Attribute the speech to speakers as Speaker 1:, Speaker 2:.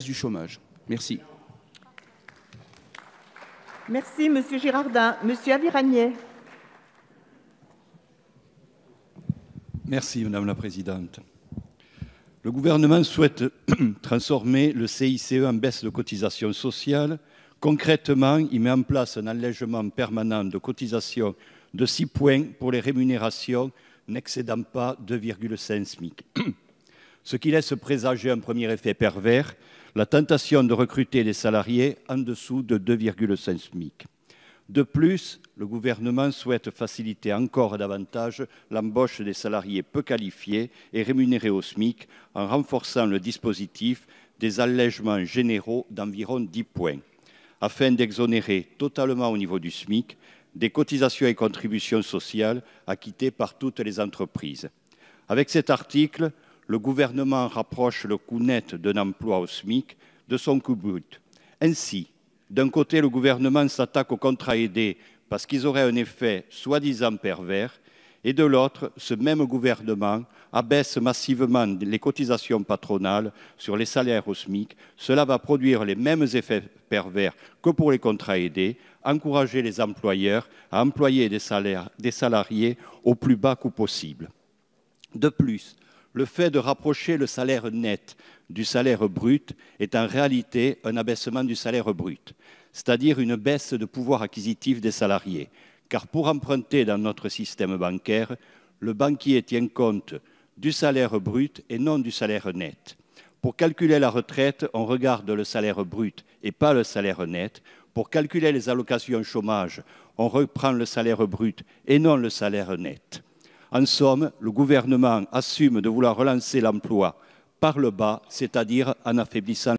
Speaker 1: du chômage. Merci.
Speaker 2: Merci, Monsieur Girardin. Monsieur Aviragnet.
Speaker 3: Merci, Madame la Présidente. Le gouvernement souhaite transformer le CICE en baisse de cotisation sociale. Concrètement, il met en place un allègement permanent de cotisation de 6 points pour les rémunérations n'excédant pas 2,5 SMIC. Ce qui laisse présager un premier effet pervers, la tentation de recruter des salariés en dessous de 2,5 SMIC. De plus, le gouvernement souhaite faciliter encore davantage l'embauche des salariés peu qualifiés et rémunérés au SMIC en renforçant le dispositif des allègements généraux d'environ 10 points, afin d'exonérer totalement au niveau du SMIC des cotisations et contributions sociales acquittées par toutes les entreprises. Avec cet article, le gouvernement rapproche le coût net d'un emploi au SMIC de son coût brut. Ainsi, d'un côté, le gouvernement s'attaque aux contrats aidés parce qu'ils auraient un effet soi-disant pervers, et de l'autre, ce même gouvernement abaisse massivement les cotisations patronales sur les salaires au SMIC. Cela va produire les mêmes effets pervers que pour les contrats aidés, encourager les employeurs à employer des salariés au plus bas coût possible. De plus, le fait de rapprocher le salaire net du salaire brut est en réalité un abaissement du salaire brut, c'est-à-dire une baisse de pouvoir acquisitif des salariés. Car pour emprunter dans notre système bancaire, le banquier tient compte du salaire brut et non du salaire net. Pour calculer la retraite, on regarde le salaire brut et pas le salaire net. Pour calculer les allocations chômage, on reprend le salaire brut et non le salaire net. En somme, le gouvernement assume de vouloir relancer l'emploi par le bas, c'est-à-dire en affaiblissant